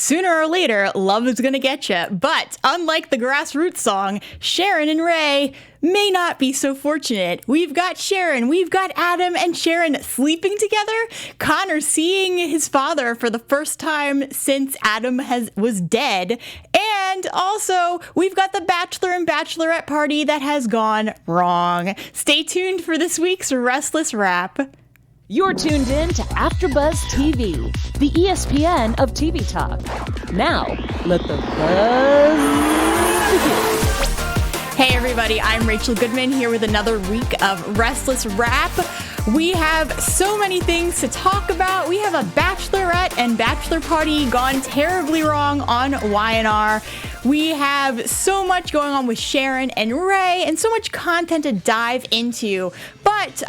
Sooner or later, love is gonna get you. But unlike the grassroots song, Sharon and Ray may not be so fortunate. We've got Sharon, we've got Adam and Sharon sleeping together. Connor seeing his father for the first time since Adam was dead. And also, we've got the Bachelor and Bachelorette party that has gone wrong. Stay tuned for this week's Restless Wrap. You're tuned in to AFTERBUZZ TV, the ESPN of TV talk. Now, let the buzz begin. Hey everybody, I'm Rachel Goodman here with another week of Restless Wrap. We have so many things to talk about. We have a bachelorette and bachelor party gone terribly wrong on Y&R. We have so much going on with Sharon and Ray and so much content to dive into. But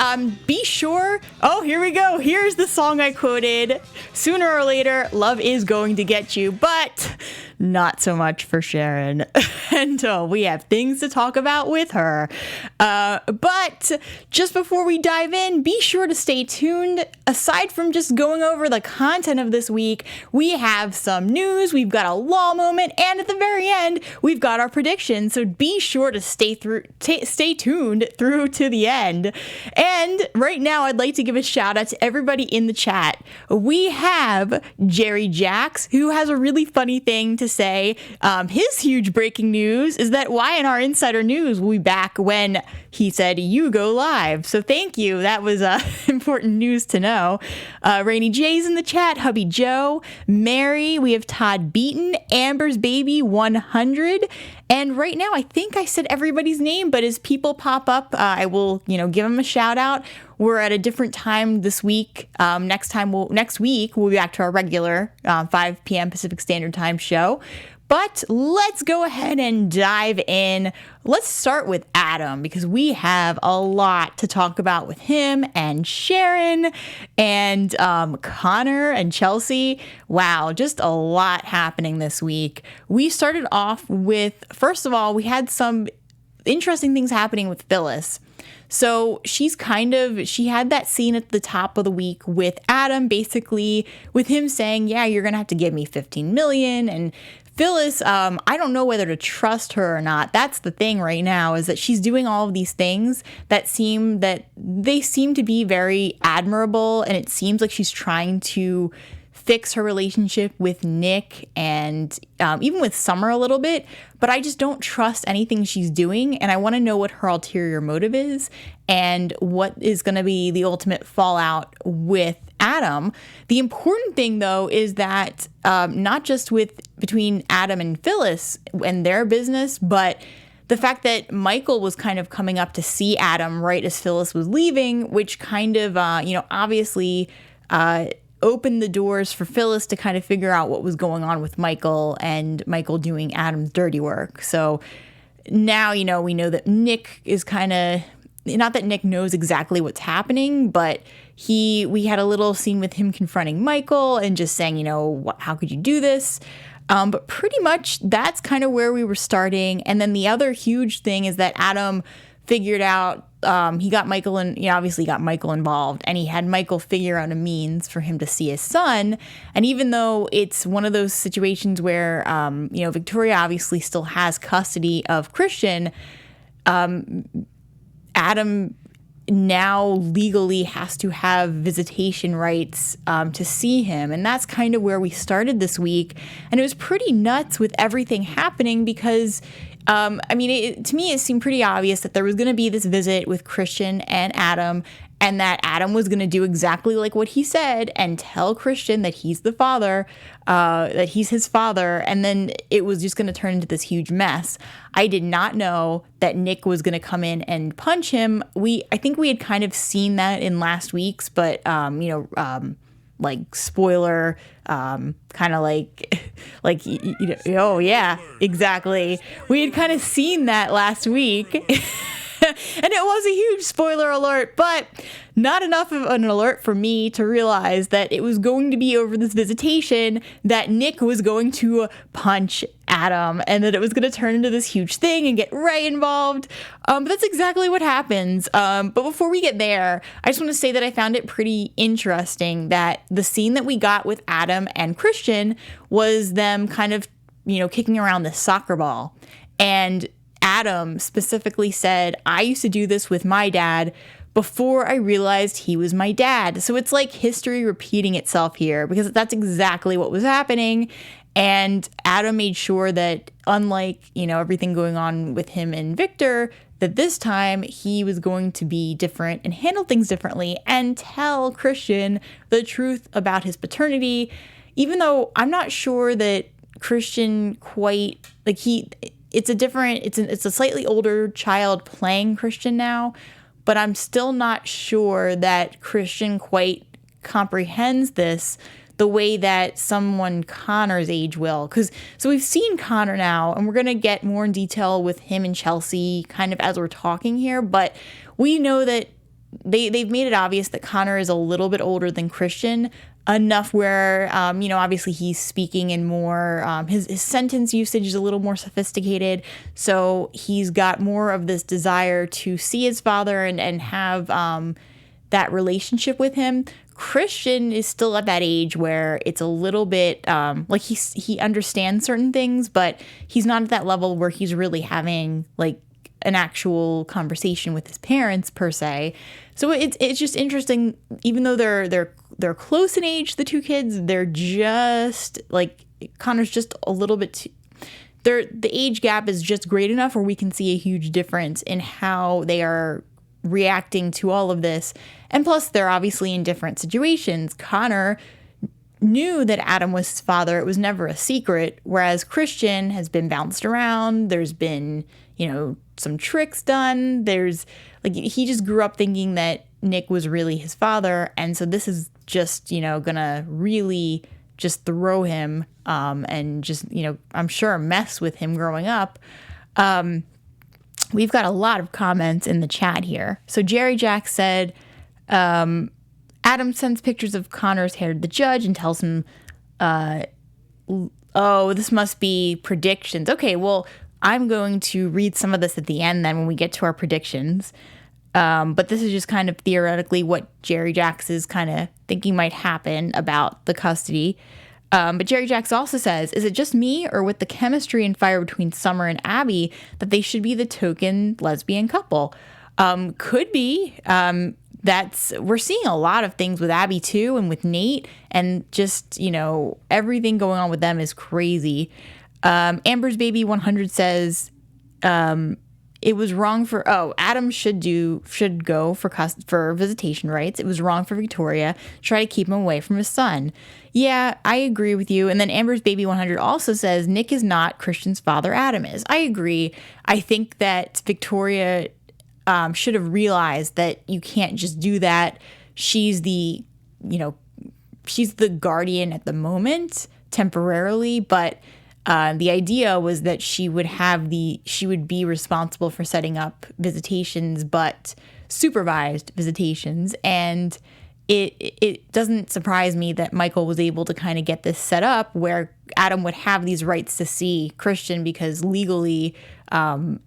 be sure, here we go. Here's the song I quoted. Sooner or later, love is going to get you, but not so much for Sharon. And we have things to talk about with her. But just before we dive in, be sure to stay tuned. Aside from just going over the content of this week, we have some news, we've got a law moment, and at the very end, we've got our predictions. So be sure to stay tuned through to the end. And right now, I'd like to give a shout out to everybody in the chat. We have Jerry Jacks, who has a really funny thing to say. His huge breaking news is that Y&R Insider News will be back when he said you go live. So thank you. That was important news to know. Rainy J's in the chat, Hubby Joe, Mary, we have Todd Beaton, Amber's Baby 100. And right now, I think I said everybody's name, but as people pop up, I will, give them a shout out. We're at a different time this week. Next week, we'll be back to our regular 5 p.m. Pacific Standard Time show. But let's go ahead and dive in. Let's start with Adam because we have a lot to talk about with him and Sharon and Connor and Chelsea. Wow, just a lot happening this week. We started off with, first of all, we had some interesting things happening with Phyllis. So she had that scene at the top of the week with Adam, basically with him saying, yeah, you're going to have to give me $15 million. And Phyllis, I don't know whether to trust her or not. That's the thing right now, is that she's doing all of these things that seem to be very admirable. And it seems like she's trying to fix her relationship with Nick and even with Summer a little bit, but I just don't trust anything she's doing, and I want to know what her ulterior motive is and what is going to be the ultimate fallout with Adam. The important thing, though, is that not just between Adam and Phyllis and their business, but the fact that Michael was kind of coming up to see Adam right as Phyllis was leaving, which kind of, obviously opened the doors for Phyllis to kind of figure out what was going on with Michael and Michael doing Adam's dirty work. So now, we know that Nick is kind of, not that Nick knows exactly what's happening, but we had a little scene with him confronting Michael and just saying, how could you do this? But pretty much that's kind of where we were starting. And then the other huge thing is that Adam figured out, he got Michael obviously got Michael involved, and he had Michael figure out a means for him to see his son. And even though it's one of those situations where, Victoria obviously still has custody of Christian, Adam now legally has to have visitation rights to see him. And that's kind of where we started this week. And it was pretty nuts with everything happening because to me, it seemed pretty obvious that there was going to be this visit with Christian and Adam, and that Adam was going to do exactly like what he said and tell Christian that he's the father, that he's his father, and then it was just going to turn into this huge mess. I did not know that Nick was going to come in and punch him. I think we had kind of seen that in last week's, but, like spoiler, kind of oh yeah, exactly. We had kind of seen that last week. And it was a huge spoiler alert, but not enough of an alert for me to realize that it was going to be over this visitation that Nick was going to punch Adam and that it was going to turn into this huge thing and get Ray involved. But that's exactly what happens. But before we get there, I just want to say that I found it pretty interesting that the scene that we got with Adam and Christian was them kind of, kicking around this soccer ball. And Adam specifically said, I used to do this with my dad before I realized he was my dad. So it's like history repeating itself here because that's exactly what was happening. And Adam made sure that unlike, everything going on with him and Victor, that this time he was going to be different and handle things differently and tell Christian the truth about his paternity, even though I'm not sure that Christian quite, it's a slightly older child playing Christian now, but I'm still not sure that Christian quite comprehends this the way that someone Connor's age will. So we've seen Connor now, and we're going to get more in detail with him and Chelsea kind of as we're talking here, but we know that they've made it obvious that Connor is a little bit older than Christian, enough where, obviously he's speaking in more, his sentence usage is a little more sophisticated. So he's got more of this desire to see his father and have that relationship with him. Christian is still at that age where it's a little bit he understands certain things, but he's not at that level where he's really having an actual conversation with his parents per se. So it's just interesting, even though they're close in age, the two kids, they're just Connor's just a little bit the age gap is just great enough where we can see a huge difference in how they are reacting to all of this. And plus they're obviously in different situations. Connor knew that Adam was his father. It was never a secret, whereas Christian has been bounced around. There's been, some tricks done. There's he just grew up thinking that Nick was really his father. And so this is just, gonna really just throw him and just, I'm sure mess with him growing up. We've got a lot of comments in the chat here. So Jerry Jack said, Adam sends pictures of Connor's hair to the judge and tells him, this must be predictions. Okay, well, I'm going to read some of this at the end then when we get to our predictions. But this is just kind of theoretically what Jerry Jacks is kind of thinking might happen about the custody. But Jerry Jacks also says, is it just me or with the chemistry and fire between Summer and Abby that they should be the token lesbian couple? Could be. We're seeing a lot of things with Abby too and with Nate, and just, everything going on with them is crazy. Amber's Baby 100 says, it was wrong for Adam should go for visitation rights. It was wrong for Victoria to try to keep him away from his son. Yeah, I agree with you. And then Amber's Baby 100 also says Nick is not Christian's father, Adam is. I agree. I think that Victoria should have realized that you can't just do that. She's the guardian at the moment temporarily, but the idea was that she would be responsible for setting up visitations, but supervised visitations. And it doesn't surprise me that Michael was able to kind of get this set up where Adam would have these rights to see Christian, because legally, even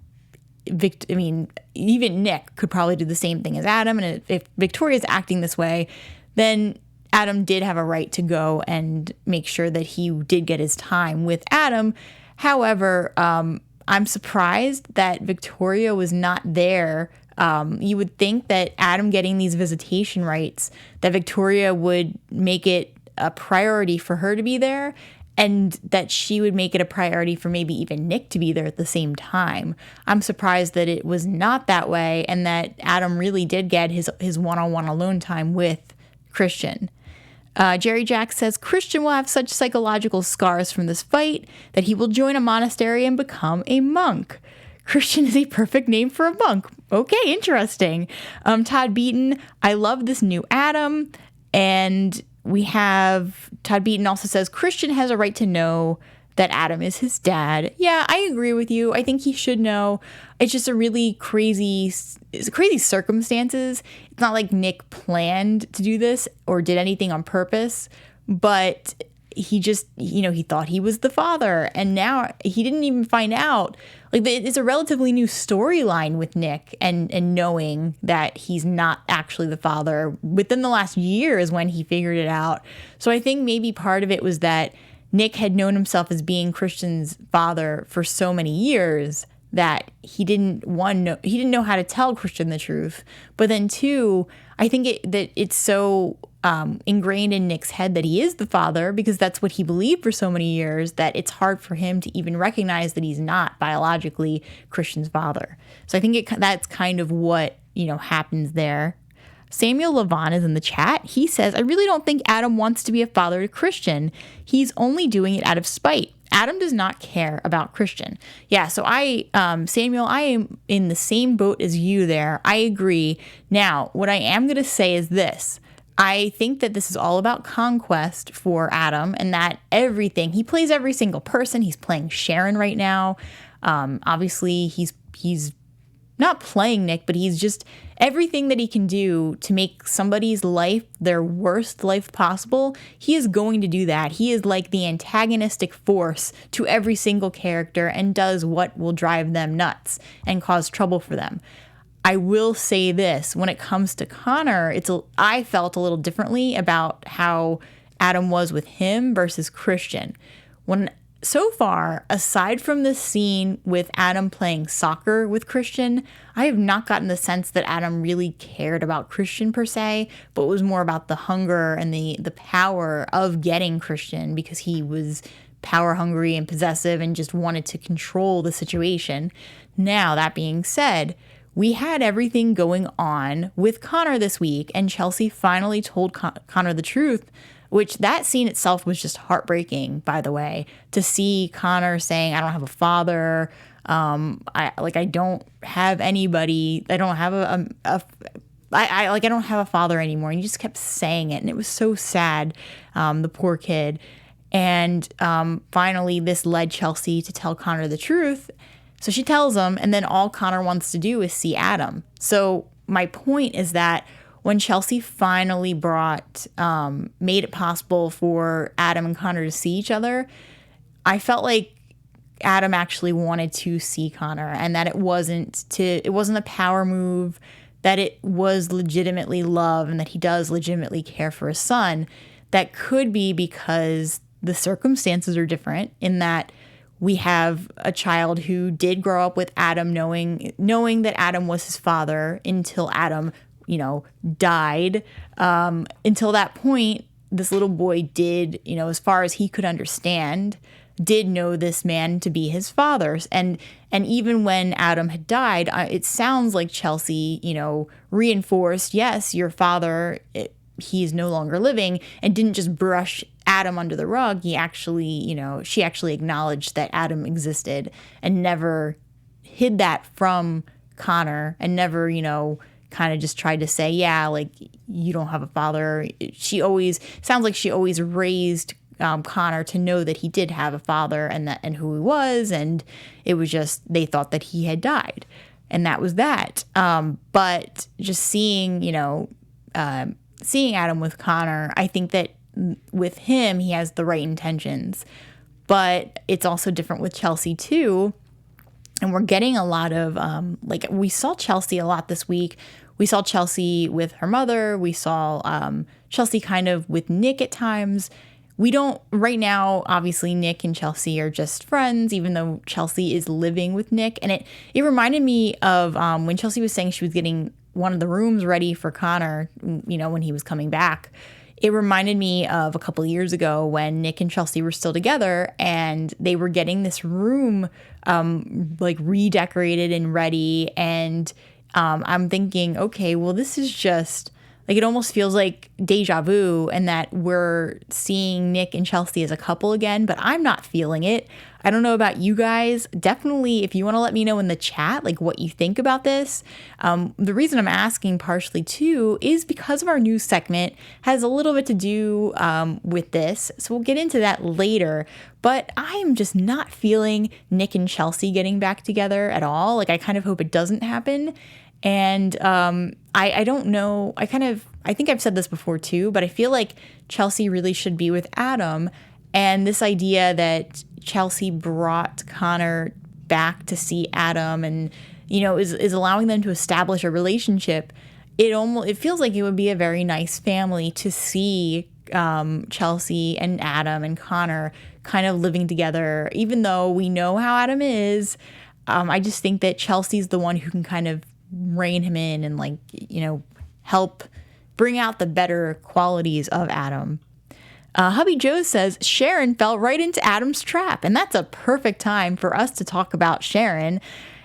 Nick could probably do the same thing as Adam. And if Victoria's acting this way, then Adam did have a right to go and make sure that he did get his time with Adam. However, I'm surprised that Victoria was not there. You would think that Adam getting these visitation rights, that Victoria would make it a priority for her to be there, and that she would make it a priority for maybe even Nick to be there at the same time. I'm surprised that it was not that way, and that Adam really did get his one-on-one alone time with Christian. Jerry Jack says Christian will have such psychological scars from this fight that he will join a monastery and become a monk. Christian is a perfect name for a monk. Okay, interesting. Todd Beaton, I love this new Adam. And we have Todd Beaton also says Christian has a right to know that Adam is his dad. Yeah, I agree with you. I think he should know. It's just it's crazy circumstances. It's not like Nick planned to do this or did anything on purpose, but he just, he thought he was the father, and now he didn't even find out. Like, it's a relatively new storyline with Nick and knowing that he's not actually the father. Within the last year is when he figured it out. So I think maybe part of it was that Nick had known himself as being Christian's father for so many years that he didn't know how to tell Christian the truth. But then two, I think that it's so ingrained in Nick's head that he is the father, because that's what he believed for so many years, that it's hard for him to even recognize that he's not biologically Christian's father. So I think that's kind of what, happens there. Samuel Levon is in the chat. He says, I really don't think Adam wants to be a father to Christian. He's only doing it out of spite. Adam does not care about Christian. Yeah, so Samuel, I am in the same boat as you there. I agree. Now, what I am going to say is this. I think that this is all about conquest for Adam, and that he plays every single person. He's playing Sharon right now. Obviously, he's not playing Nick, but he's just everything that he can do to make somebody's life their worst life possible. He is going to do that. He is like the antagonistic force to every single character and does what will drive them nuts and cause trouble for them. I will say this, when it comes to Connor, I felt a little differently about how Adam was with him versus Christian. So far, aside from this scene with Adam playing soccer with Christian, I have not gotten the sense that Adam really cared about Christian per se, but it was more about the hunger and the power of getting Christian, because he was power hungry and possessive and just wanted to control the situation. Now, that being said, we had everything going on with Connor this week, and Chelsea finally told Connor the truth, which that scene itself was just heartbreaking, by the way, to see Connor saying, I don't have a father, I don't have anybody, I don't have I don't have a father anymore. And he just kept saying it, and it was so sad, the poor kid. And finally, this led Chelsea to tell Connor the truth. So she tells him, and then all Connor wants to do is see Adam. So my point is that when Chelsea finally made it possible for Adam and Connor to see each other, I felt like Adam actually wanted to see Connor, and that it wasn't a power move, that it was legitimately love, and that he does legitimately care for his son. That could be because the circumstances are different, in that we have a child who did grow up with Adam, knowing that Adam was his father until Adam, died. Until that point, this little boy did, as far as he could understand, did know this man to be his father. And even when Adam had died, it sounds like Chelsea, reinforced, yes, your father, he is no longer living, and didn't just brush Adam under the rug. He actually, she actually acknowledged that Adam existed and never hid that from Connor, and never, kind of just tried to say, yeah, like, you don't have a father. Sounds like she always raised Connor to know that he did have a father, and who he was, and it was just, they thought that he had died, and that was that. But just seeing Adam with Connor, I think that with him, he has the right intentions, but it's also different with Chelsea too. And we're getting a lot of, we saw Chelsea a lot this week. We saw Chelsea with her mother. We saw Chelsea kind of with Nick at times. Right now, obviously, Nick and Chelsea are just friends, even though Chelsea is living with Nick. And it reminded me of when Chelsea was saying she was getting one of the rooms ready for Connor, when he was coming back. It reminded me of a couple of years ago when Nick and Chelsea were still together, and they were getting this room redecorated and ready. And I'm thinking, okay, well, this is just like it almost feels like deja vu and that we're seeing Nick and Chelsea as a couple again, but I'm not feeling it. I don't know about you guys. Definitely, if you want to let me know in the chat, like what you think about this. The reason I'm asking partially too is because of our news segment has a little bit to do with this. So we'll get into that later. But I am just not feeling Nick and Chelsea getting back together at all. Like I kind of hope it doesn't happen. And I don't know. I think I've said this before too, but I feel like Chelsea really should be with Adam. And this idea that Chelsea brought Connor back to see Adam and, you know, is allowing them to establish a relationship. It feels like it would be a very nice family to see Chelsea and Adam and Connor kind of living together, even though we know how Adam is. I just think that Chelsea's the one who can kind of rein him in and, like, you know, help bring out the better qualities of Adam. Hubby Joe says Sharon fell right into Adam's trap, and that's a perfect time for us to talk about Sharon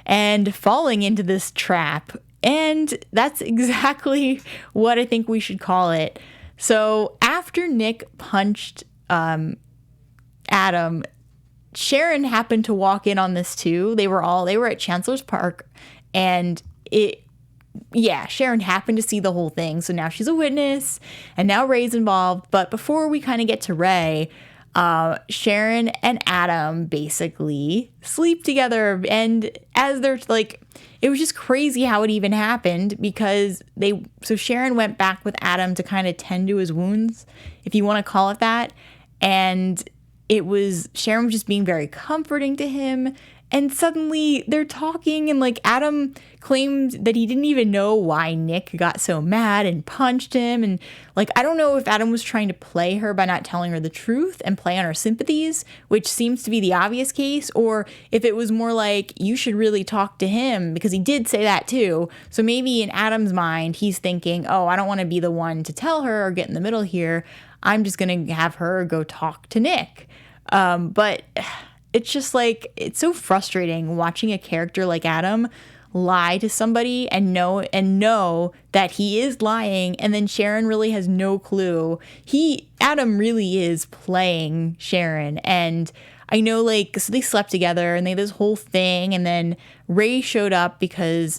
and falling into this trap. And that's exactly what I think we should call it. So after Nick punched Adam, Sharon happened to walk in on this too. They were at Chancellor's Park, and Sharon happened to see the whole thing. So now she's a witness, and now Ray's involved. But before we kind of get to Ray, Sharon and Adam basically sleep together. And as they're like, it was just crazy how it even happened because Sharon went back with Adam to kind of tend to his wounds, if you want to call it that. And Sharon was just being very comforting to him. And suddenly they're talking, and like Adam claimed that he didn't even know why Nick got so mad and punched him. And like, I don't know if Adam was trying to play her by not telling her the truth and play on her sympathies, which seems to be the obvious case, or if it was more like, you should really talk to him, because he did say that too. So maybe in Adam's mind, he's thinking, oh, I don't want to be the one to tell her or get in the middle here. I'm just going to have her go talk to Nick. But it's just like, it's so frustrating watching a character like Adam lie to somebody and know that he is lying, and then Sharon really has no clue. Adam really is playing Sharon. And I know, like, so they slept together and they had this whole thing, and then Ray showed up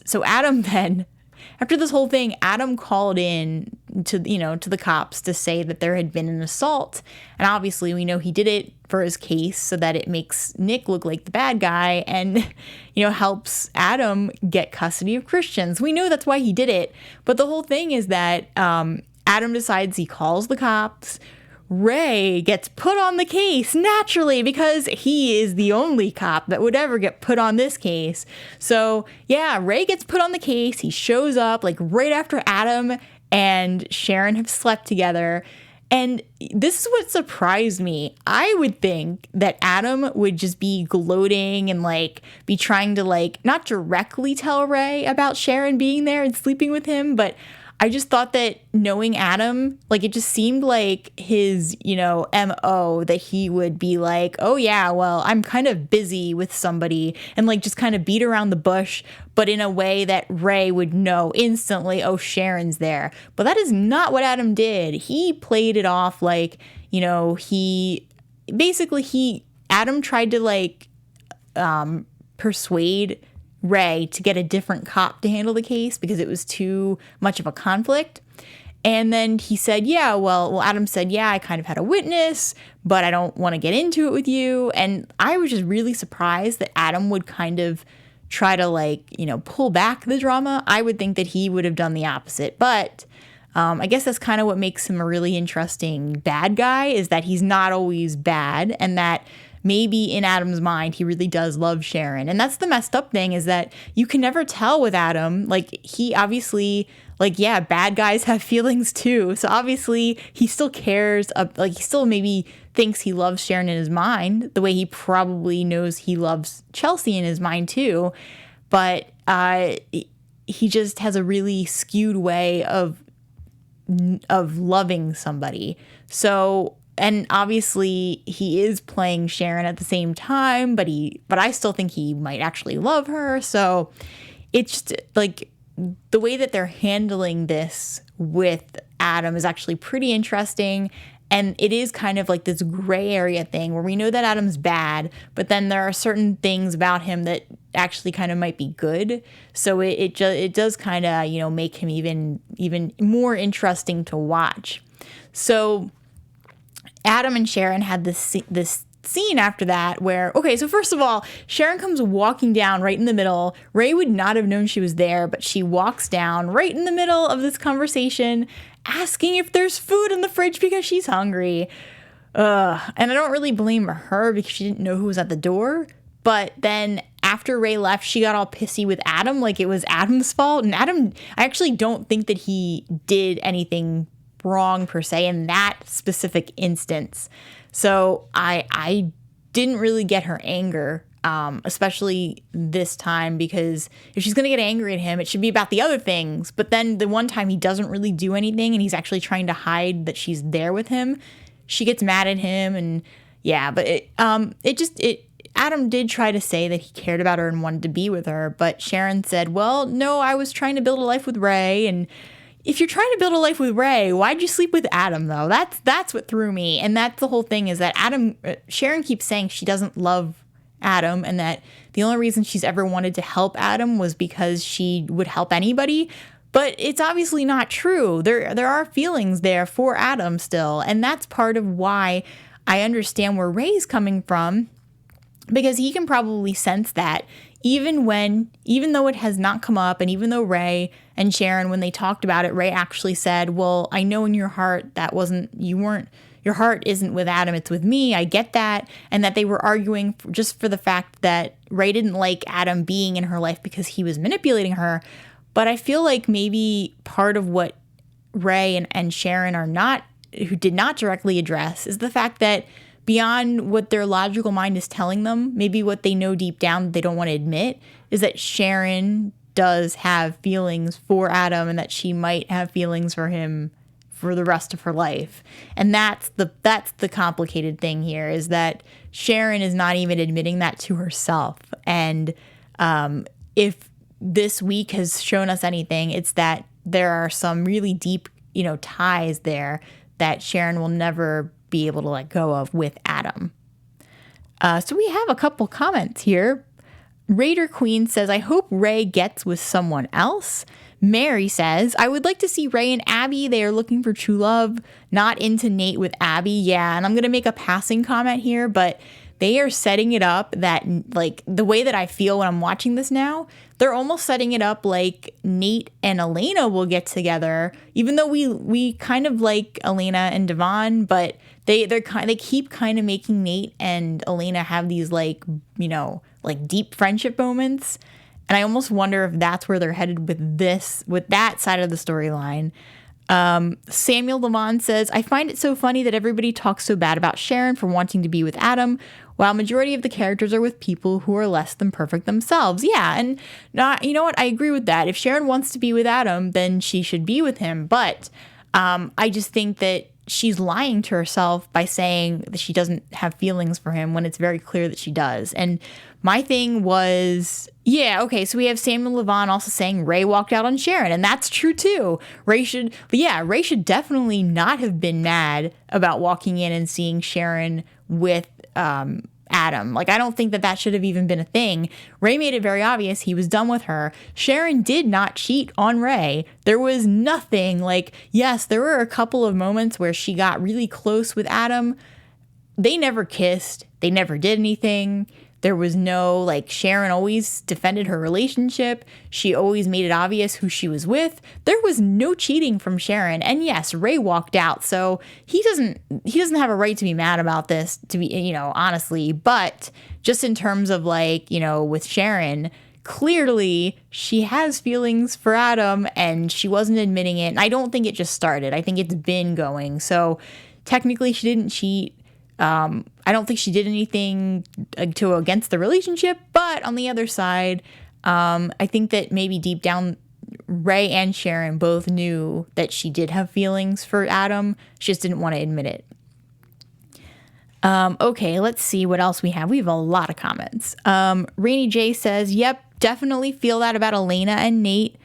so Adam then, after this whole thing, Adam called in to the cops to say that there had been an assault. And obviously we know he did it for his case so that it makes Nick look like the bad guy and, helps Adam get custody of Christians. We know that's why he did it. But the whole thing is that Adam decides he calls the cops. Ray gets put on the case naturally because he is the only cop that would ever get put on this case. So yeah, Ray gets put on the case. He shows up like right after Adam and Sharon have slept together. And this is what surprised me. I would think that Adam would just be gloating and like be trying to like not directly tell Ray about Sharon being there and sleeping with him, but I just thought that knowing Adam, like it just seemed like his, MO that he would be like, oh yeah, well, I'm kind of busy with somebody, and like just kind of beat around the bush, but in a way that Ray would know instantly, oh, Sharon's there. But that is not what Adam did. He played it off like, Adam tried to like persuade Ray to get a different cop to handle the case because it was too much of a conflict. And then he said, Adam said, I kind of had a witness, but I don't want to get into it with you. And I was just really surprised that Adam would kind of try to pull back the drama. I would think that he would have done the opposite. But I guess that's kind of what makes him a really interesting bad guy, is that he's not always bad, and that maybe in Adam's mind, he really does love Sharon. And that's the messed up thing, is that you can never tell with Adam. Like, he obviously, bad guys have feelings too. So obviously he still cares. He still maybe thinks he loves Sharon in his mind, the way he probably knows he loves Chelsea in his mind too. But he just has a really skewed way of loving somebody. So, and obviously he is playing Sharon at the same time, but I still think he might actually love her. So it's just like the way that they're handling this with Adam is actually pretty interesting. And it is kind of like this gray area thing where we know that Adam's bad, but then there are certain things about him that actually kind of might be good. So it does kind of, make him even more interesting to watch. So Adam and Sharon had this scene after that where, okay, so first of all, Sharon comes walking down right in the middle. Ray would not have known she was there, but she walks down right in the middle of this conversation, asking if there's food in the fridge because she's hungry. And I don't really blame her because she didn't know who was at the door. But then after Ray left, she got all pissy with Adam, like it was Adam's fault. And Adam, I actually don't think that he did anything wrong per se in that specific instance. So I didn't really get her anger, especially this time, because if she's going to get angry at him, it should be about the other things. But then the one time he doesn't really do anything and he's actually trying to hide that she's there with him, she gets mad at him. And yeah, but Adam did try to say that he cared about her and wanted to be with her. But Sharon said, well, no, I was trying to build a life with Ray. And if you're trying to build a life with Ray, why'd you sleep with Adam, though? That's what threw me. And that's the whole thing, is that Sharon keeps saying she doesn't love Adam and that the only reason she's ever wanted to help Adam was because she would help anybody. But it's obviously not true. There are feelings there for Adam still. And that's part of why I understand where Ray's coming from, because he can probably sense that even though it has not come up, and even though Ray and Sharon, when they talked about it, Ray actually said, well, I know in your heart your heart isn't with Adam, it's with me. I get that. And that they were arguing just for the fact that Ray didn't like Adam being in her life because he was manipulating her. But I feel like maybe part of what Ray and Sharon who did not directly address, is the fact that beyond what their logical mind is telling them, maybe what they know deep down that they don't want to admit, is that Sharon does have feelings for Adam and that she might have feelings for him for the rest of her life. And that's the complicated thing here, is that Sharon is not even admitting that to herself. And if this week has shown us anything, it's that there are some really deep, ties there that Sharon will never be able to let go of with Adam. So we have a couple comments here. Raider Queen says, I hope Ray gets with someone else. Mary says, I would like to see Ray and Abby. They are looking for true love, not into Nate with Abby. Yeah, and I'm going to make a passing comment here, but they are setting it up that, like, the way that I feel when I'm watching this now, they're almost setting it up like Nate and Elena will get together, even though we kind of like Elena and Devon, but they keep kind of making Nate and Elena have these like deep friendship moments. And I almost wonder if that's where they're headed with that side of the storyline. Samuel Lamont says, I find it so funny that everybody talks so bad about Sharon for wanting to be with Adam, while majority of the characters are with people who are less than perfect themselves. Yeah, and you know what? I agree with that. If Sharon wants to be with Adam, then she should be with him. But I just think that she's lying to herself by saying that she doesn't have feelings for him when it's very clear that she does. And my thing was, yeah, okay, so we have Samuel Levon also saying Ray walked out on Sharon, and that's true too. Ray should definitely not have been mad about walking in and seeing Sharon with Adam. Like, I don't think that should have even been a thing. Ray made it very obvious he was done with her. Sharon did not cheat on Ray. There was nothing. Like, yes, there were a couple of moments where she got really close with Adam. They never kissed. They never did anything. There was no, Sharon always defended her relationship. She always made it obvious who she was with. There was no cheating from Sharon. And yes, Ray walked out. So he doesn't have a right to be mad about this, to be, honestly. But just in terms of with Sharon, clearly she has feelings for Adam and she wasn't admitting it. And I don't think it just started. I think it's been going. So technically she didn't cheat. I don't think she did anything against the relationship, but on the other side, I think that maybe deep down, Ray and Sharon both knew that she did have feelings for Adam. She just didn't want to admit it. Okay, let's see what else we have. We have a lot of comments. Rainy J says, yep, definitely feel that about Elena and Nate.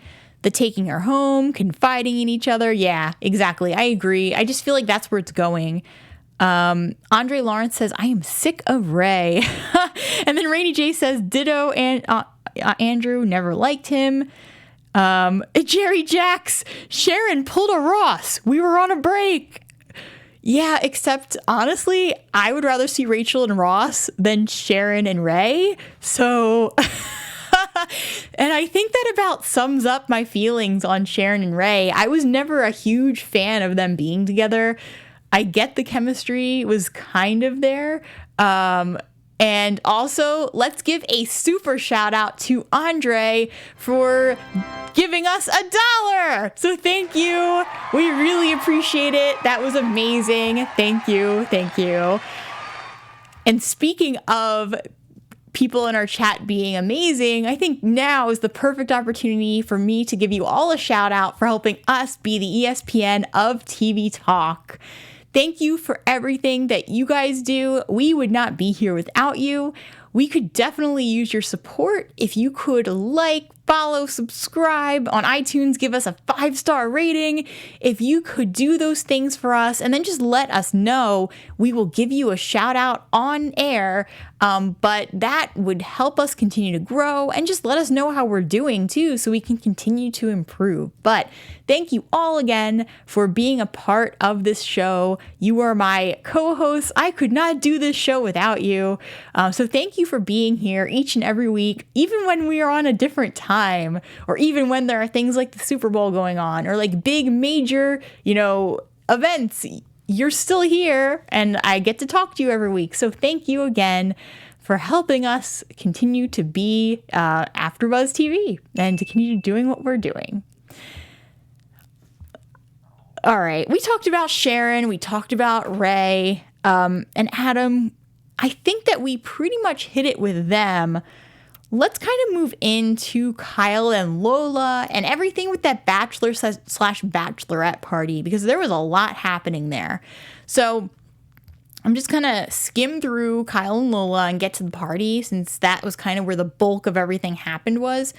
the taking her home, confiding in each other. Yeah, exactly. I agree. I just feel like that's where it's going. Andre Lawrence says, I am sick of Ray. And then Rainy J says, ditto, and Andrew never liked him. Jerry Jacks, Sharon pulled a Ross. We were on a break. Yeah, except honestly, I would rather see Rachel and Ross than Sharon and Ray. So, and I think that about sums up my feelings on Sharon and Ray. I was never a huge fan of them being together. I get the chemistry was kind of there. And also, let's give a super shout out to Andre for giving us $1. So thank you. We really appreciate it. That was amazing. Thank you. Thank you. And speaking of people in our chat being amazing, I think now is the perfect opportunity for me to give you all a shout out for helping us be the ESPN of TV Talk. Thank you for everything that you guys do. We would not be here without you. We could definitely use your support. If you could like, follow, subscribe on iTunes, give us a 5-star rating. If you could do those things for us and then just let us know, we will give you a shout out on air. But that would help us continue to grow and just let us know how we're doing too, so we can continue to improve. But thank you all again for being a part of this show. You are my co-hosts. I could not do this show without you. So thank you for being here each and every week, even when we are on a different time, or even when there are things like the Super Bowl going on, or like big major, events. You're still here, and I get to talk to you every week. So thank you again for helping us continue to be AfterBuzz TV and to continue doing what we're doing. All right, we talked about Sharon, we talked about Ray, and Adam. I think that we pretty much hit it with them. Let's kind of move into Kyle and Lola and everything with that bachelor / bachelorette party, because there was a lot happening there. So I'm just going to skim through Kyle and Lola and get to the party, since that was kind of where the bulk of everything happened was.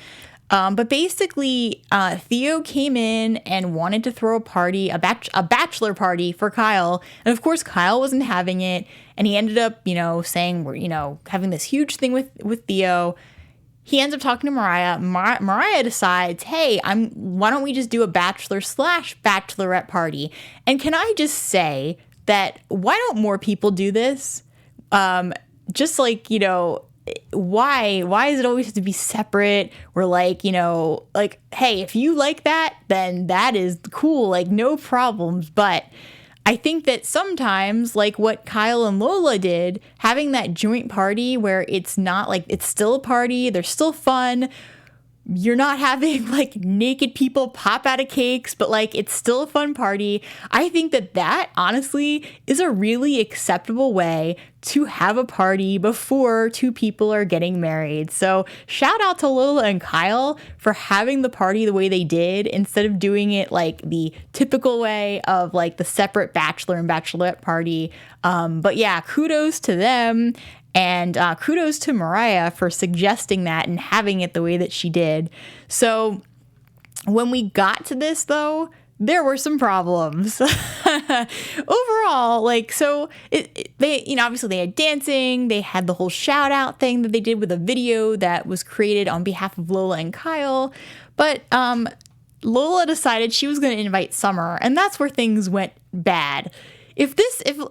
But basically, Theo came in and wanted to throw a party, a bachelor party for Kyle. And of course, Kyle wasn't having it. And he ended up, saying we're, having this huge thing with Theo. He ends up talking to Mariah. Mariah decides, hey, why don't we just do a bachelor / bachelorette party? And can I just say that why don't more people do this? Just like, why is it always have to be separate? We're like, hey, if you like that, then that is cool, like no problems. But I think that sometimes, like what Kyle and Lola did, having that joint party where it's not like, it's still a party, they're still fun. You're not having like naked people pop out of cakes, but like it's still a fun party. I think that honestly is a really acceptable way to have a party before two people are getting married. So shout out to Lola and Kyle for having the party the way they did, instead of doing it like the typical way of like the separate bachelor and bachelorette party. But yeah, kudos to them. And kudos to Mariah for suggesting that and having it the way that she did. So when we got to this, though, there were some problems. Overall, they obviously they had dancing. They had the whole shout out thing that they did with a video that was created on behalf of Lola and Kyle. But Lola decided she was going to invite Summer, and that's where things went bad. If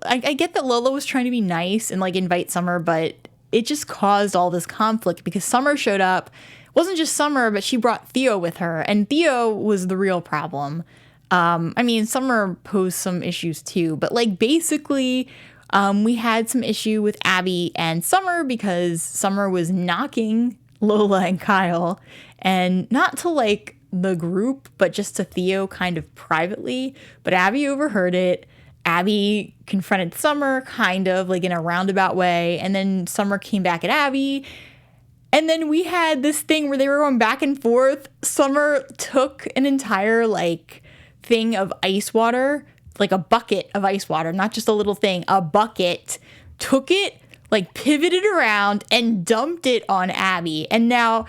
I get that Lola was trying to be nice and like invite Summer, but it just caused all this conflict because Summer showed up. It wasn't just Summer, but she brought Theo with her, and Theo was the real problem. Summer posed some issues too, but like basically, we had some issue with Abby and Summer because Summer was knocking Lola and Kyle, and not to like the group, but just to Theo kind of privately. But Abby overheard it. Abby confronted Summer kind of like in a roundabout way, and then Summer came back at Abby, and then we had this thing where they were going back and forth. Summer took an entire like thing of ice water, like a bucket of ice water, not just a little thing, a bucket, took it, like pivoted around and dumped it on Abby. And now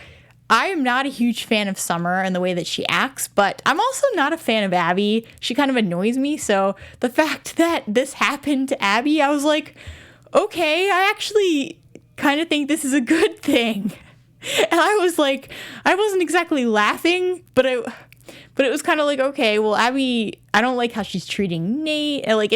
I am not a huge fan of Summer and the way that she acts, but I'm also not a fan of Abby. She kind of annoys me. So the fact that this happened to Abby, I was like, okay, I actually kind of think this is a good thing. And I was like, I wasn't exactly laughing, but it was kind of like, okay, well, Abby, I don't like how she's treating Nate. And like,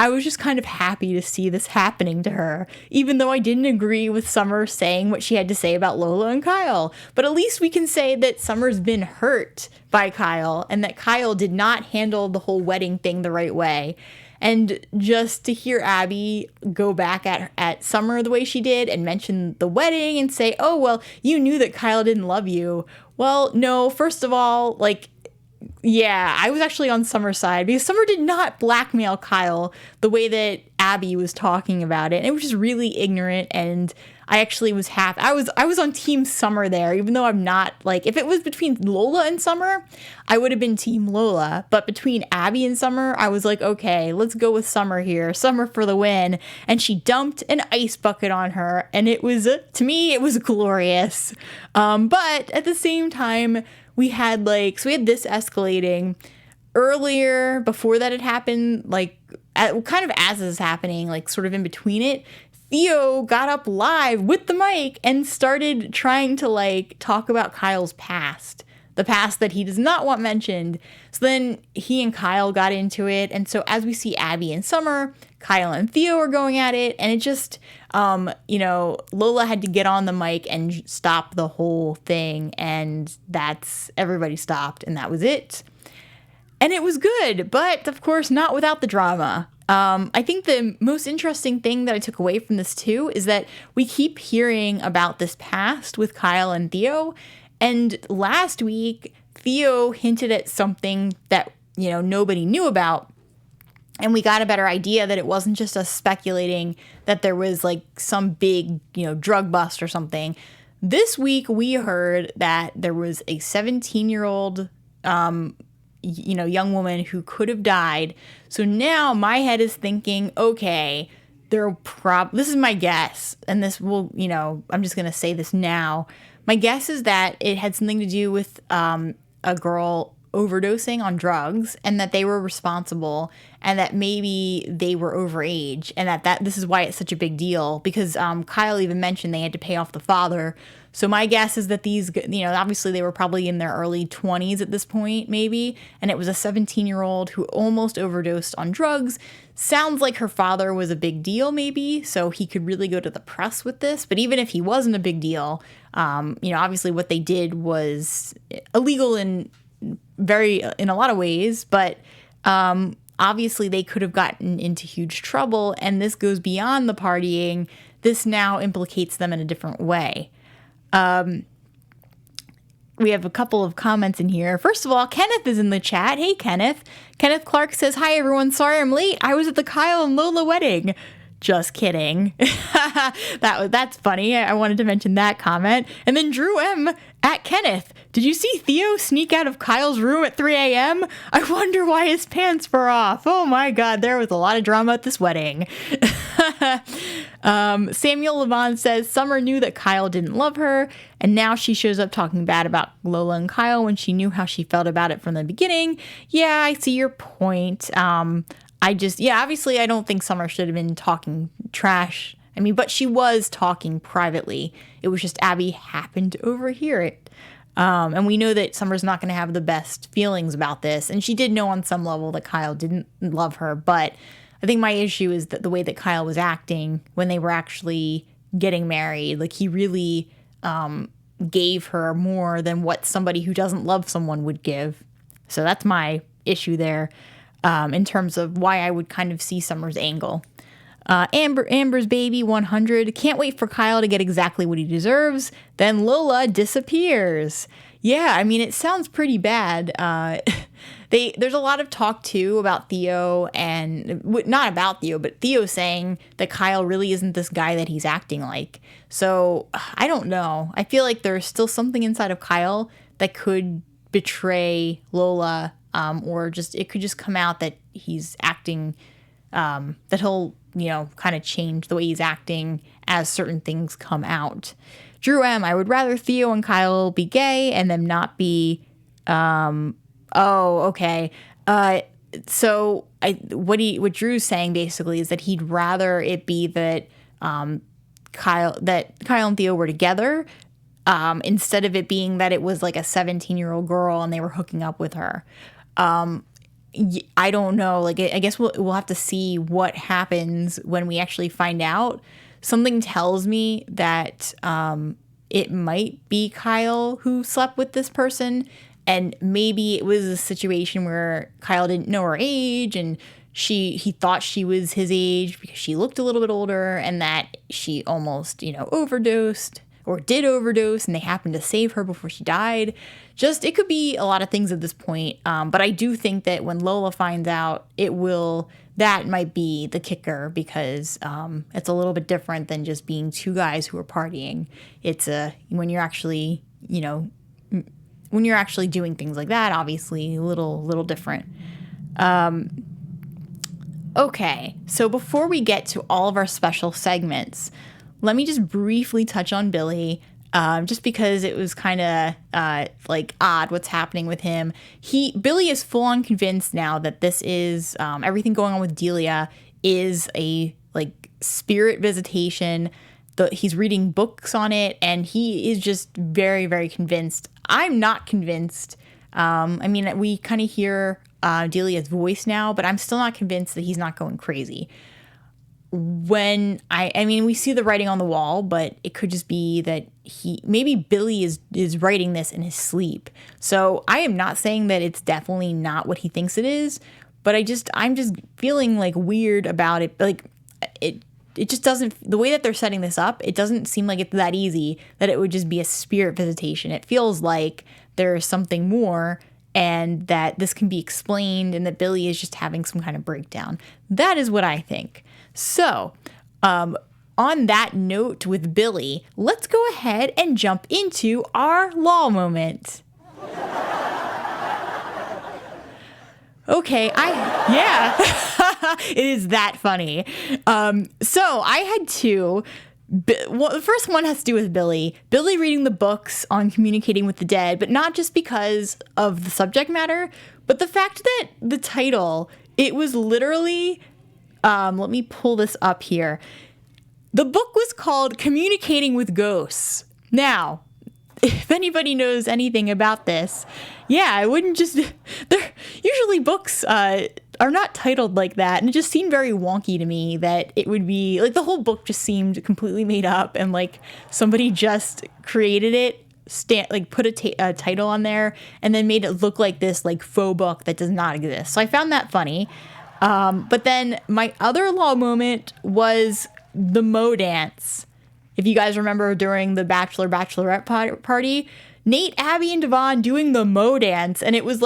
I was just kind of happy to see this happening to her, even though I didn't agree with Summer saying what she had to say about Lola and Kyle. But at least we can say that Summer's been hurt by Kyle and that Kyle did not handle the whole wedding thing the right way. And just to hear Abby go back at Summer the way she did and mention the wedding and say, oh, well, you knew that Kyle didn't love you. Well, no, first of all, like, yeah, I was actually on Summer's side because Summer did not blackmail Kyle the way that Abby was talking about it. And it was just really ignorant, and I actually was happy. I was on Team Summer there, even though I'm not, like, if it was between Lola and Summer, I would have been Team Lola. But between Abby and Summer, I was like, okay, let's go with Summer here. Summer for the win. And she dumped an ice bucket on her, and it was, to me, it was glorious. But at the same time, we had this escalating earlier before that had happened, like kind of as this is happening, like sort of in between it. Theo got up live with the mic and started trying to like talk about Kyle's past, the past that he does not want mentioned. So then he and Kyle got into it. And so as we see Abby and Summer, Kyle and Theo are going at it. And it just, Lola had to get on the mic and stop the whole thing. And everybody stopped, and that was it. And it was good, but of course not without the drama. I think the most interesting thing that I took away from this too is that we keep hearing about this past with Kyle and Theo. And last week, Theo hinted at something that, nobody knew about. And we got a better idea that it wasn't just us speculating that there was like some big, drug bust or something. This week, we heard that there was a 17-year-old, young woman who could have died. So now my head is thinking, okay, this is my guess, and this will, I'm just going to say this now. My guess is that it had something to do with a girl overdosing on drugs, and that they were responsible, and that maybe they were overage, and that this is why it's such a big deal, because Kyle even mentioned they had to pay off the father. So my guess is that these, obviously they were probably in their early 20s at this point, maybe, and it was a 17-year-old who almost overdosed on drugs. Sounds like her father was a big deal, maybe, so he could really go to the press with this. But even if he wasn't a big deal, obviously what they did was illegal in a lot of ways, but obviously they could have gotten into huge trouble, and this goes beyond the partying. This now implicates them in a different way. We have a couple of comments in here. First of all, Kenneth is in the chat. Hey, Kenneth. Kenneth Clark says, hi, everyone. Sorry I'm late. I was at the Kyle and Lola wedding. Just kidding. That's funny. I wanted to mention that comment. And then Drew M. at Kenneth. Did you see Theo sneak out of Kyle's room at 3 a.m.? I wonder why his pants were off. Oh my God, there was a lot of drama at this wedding. Samuel Levon says, Summer knew that Kyle didn't love her, and now she shows up talking bad about Lola and Kyle when she knew how she felt about it from the beginning. Yeah, I see your point. Obviously I don't think Summer should have been talking trash. But she was talking privately. It was just Abby happened to overhear it. And we know that Summer's not going to have the best feelings about this. And she did know on some level that Kyle didn't love her. But I think my issue is that the way that Kyle was acting when they were actually getting married, like he really gave her more than what somebody who doesn't love someone would give. So that's my issue there in terms of why I would kind of see Summer's angle. Amber's baby 100. Can't wait for Kyle to get exactly what he deserves. Then Lola disappears. Yeah, it sounds pretty bad. There's a lot of talk too about Theo, and not about Theo, but Theo saying that Kyle really isn't this guy that he's acting like. So I don't know. I feel like there's still something inside of Kyle that could betray Lola, or it could just come out that he's acting, that he'll kind of change the way he's acting as certain things come out. Drew M, I would rather Theo and Kyle be gay and them not be, okay. So what Drew's saying basically is that he'd rather it be that Kyle and Theo were together, instead of it being that it was like a 17-year-old girl and they were hooking up with her. I don't know. Like, I guess we'll have to see what happens when we actually find out. Something tells me that it might be Kyle who slept with this person, and maybe it was a situation where Kyle didn't know her age, and he thought she was his age because she looked a little bit older, and that she almost, overdosed or did overdose, and they happened to save her before she died. It could be a lot of things at this point. But I do think that when Lola finds out, that might be the kicker, because it's a little bit different than just being two guys who are partying. It's when you're actually, doing things like that, obviously a little different. Okay, so before we get to all of our special segments, let me just briefly touch on Billy, just because it was kind of odd what's happening with him. Billy is full on convinced now that this is everything going on with Delia is a spirit visitation. He's reading books on it, and he is just very, very convinced. I'm not convinced. We kind of hear Delia's voice now, but I'm still not convinced that he's not going crazy. We see the writing on the wall, but it could just be that maybe Billy is writing this in his sleep. So I am not saying that it's definitely not what he thinks it is, but I'm just feeling weird about it. It just doesn't, the way that they're setting this up, it doesn't seem like it's that easy that it would just be a spirit visitation. It feels like there's something more, and that this can be explained, and that Billy is just having some kind of breakdown. That is what I think. So, on that note with Billy, let's go ahead and jump into our law moment. Okay, it is that funny. So I had two. Well, the first one has to do with Billy. Billy reading the books on communicating with the dead, but not just because of the subject matter, but the fact that the title, it was literally, let me pull this up here. The book was called Communicating with Ghosts. Now, if anybody knows anything about this, I wouldn't just, usually books are not titled like that, and it just seemed very wonky to me that it would be, the whole book just seemed completely made up, and somebody just created it, put a title on there, and then made it look like this faux book that does not exist. So I found that funny. But then my other law moment was the Mo dance. If you guys remember during the Bachelorette party, Nate, Abby, and Devon doing the Mo dance, and it was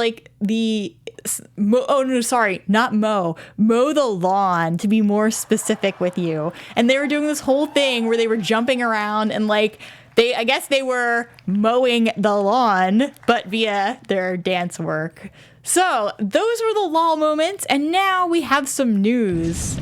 mow the lawn, to be more specific with you. And they were doing this whole thing where they were jumping around, and I guess they were mowing the lawn, but via their dance work. So those were the law moments, and now we have some news.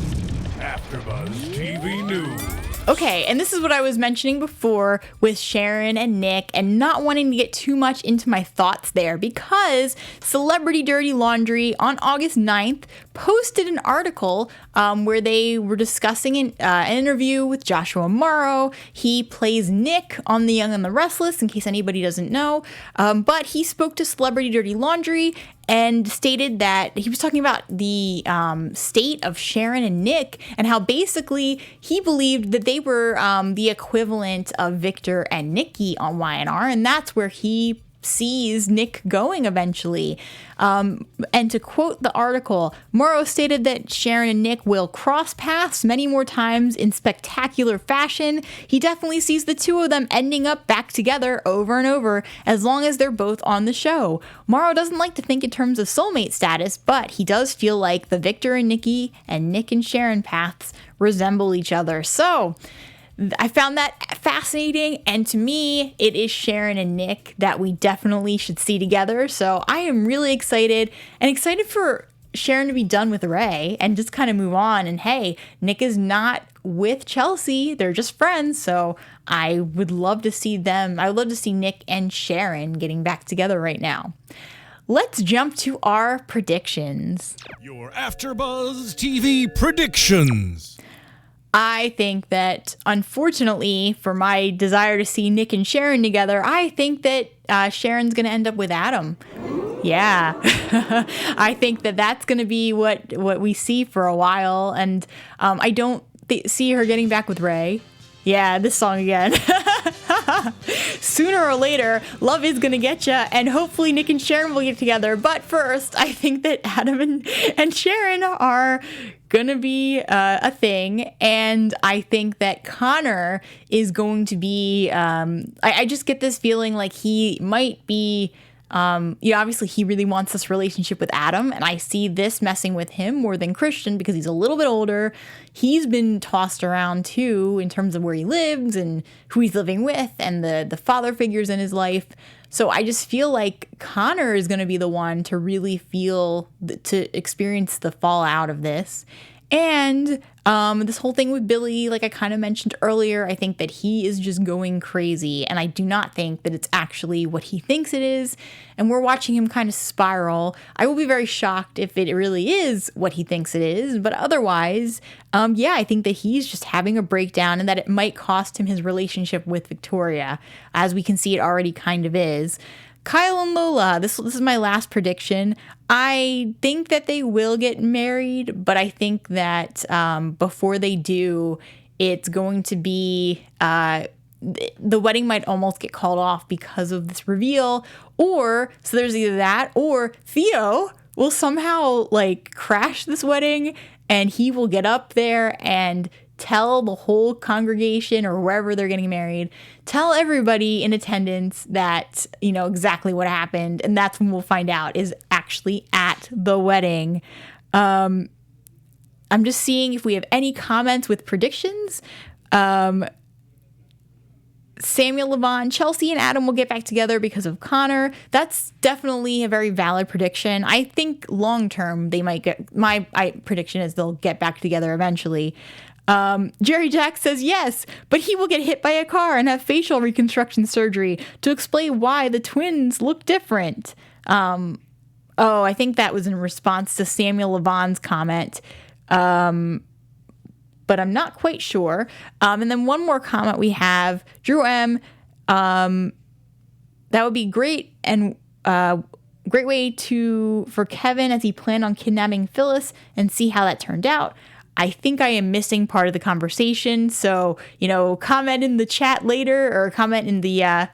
AfterBuzz TV News. Okay, and this is what I was mentioning before with Sharon and Nick, and not wanting to get too much into my thoughts there, because Celebrity Dirty Laundry on August 9th posted an article where they were discussing an interview with Joshua Morrow. He plays Nick on The Young and the Restless, in case anybody doesn't know, but he spoke to Celebrity Dirty Laundry and stated that he was talking about the state of Sharon and Nick, and how basically he believed that they were the equivalent of Victor and Nikki on Y&R, and that's where he sees Nick going eventually. And to quote the article, Morrow stated that Sharon and Nick will cross paths many more times in spectacular fashion. He definitely sees the two of them ending up back together over and over, as long as they're both on the show. Morrow doesn't like to think in terms of soulmate status, but he does feel like the Victor and Nikki and Nick and Sharon paths resemble each other. So I found that fascinating, and to me, it is Sharon and Nick that we definitely should see together. So I am really excited, and excited for Sharon to be done with Ray and just kind of move on. And hey, Nick is not with Chelsea. They're just friends. So I would love to see them. I would love to see Nick and Sharon getting back together right now. Let's jump to our predictions. Your AfterBuzz TV predictions. I think that, unfortunately, for my desire to see Nick and Sharon together, I think that Sharon's going to end up with Adam. Yeah. I think that that's going to be what we see for a while. And I don't see her getting back with Ray. Yeah, this song again. Sooner or later, love is going to get you, and hopefully Nick and Sharon will get together. But first, I think that Adam and Sharon are going to be a thing, and I think that Connor is going to be, I just get this feeling like he might be, obviously he really wants this relationship with Adam, and I see this messing with him more than Christian because he's a little bit older. He's been tossed around too in terms of where he lives and who he's living with and the father figures in his life. So I just feel like Connor is going to be the one to really to experience the fallout of this. And this whole thing with Billy, like I kind of mentioned earlier, I think that he is just going crazy. And I do not think that it's actually what he thinks it is. And we're watching him kind of spiral. I will be very shocked if it really is what he thinks it is. But otherwise, I think that he's just having a breakdown and that it might cost him his relationship with Victoria, as we can see it already kind of is. Kyle and Lola, this is my last prediction. I think that they will get married, but I think that before they do, it's going to be the wedding might almost get called off because of this reveal. Or so there's either that or Theo will somehow like crash this wedding and he will get up there and tell the whole congregation or wherever they're getting married, tell everybody in attendance that, exactly what happened. And that's when we'll find out is actually at the wedding. I'm just seeing if we have any comments with predictions. Samuel, Levon, Chelsea, and Adam will get back together because of Connor. That's definitely a very valid prediction. I think long term they might get. My prediction is they'll get back together eventually. Jerry Jack says yes, but he will get hit by a car and have facial reconstruction surgery to explain why the twins look different. I think that was in response to Samuel Levon's comment. But I'm not quite sure. And then one more comment we have, Drew M. That would be great and great way for Kevin as he planned on kidnapping Phyllis and see how that turned out. I think I am missing part of the conversation. So, comment in the chat later or comment in the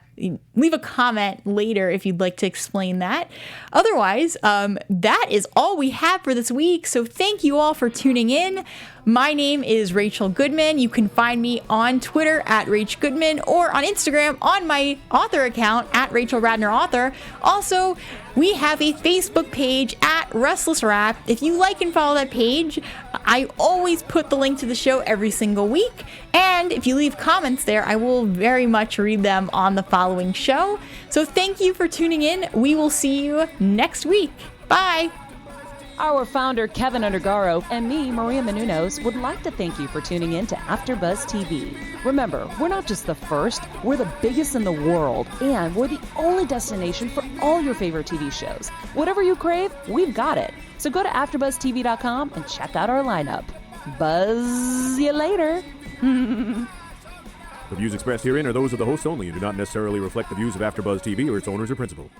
leave a comment later if you'd like to explain that. Otherwise, that is all we have for this week. So thank you all for tuning in. My name is Rachel Goodman. You can find me on Twitter at Rach Goodman or on Instagram on my author account at Rachel Radner Author. Also, we have a Facebook page at Restless Rap. If you like and follow that page, I always put the link to the show every single week. And if you leave comments there, I will very much read them on the following show. So thank you for tuning in. We will see you next week. Bye. Our founder, Kevin Undergaro, and me, Maria Menounos, would like to thank you for tuning in to AfterBuzz TV. Remember, we're not just the first, we're the biggest in the world, and we're the only destination for all your favorite TV shows. Whatever you crave, we've got it. So go to AfterBuzzTV.com and check out our lineup. Buzz you later. The views expressed herein are those of the hosts only and do not necessarily reflect the views of AfterBuzz TV or its owners or principal.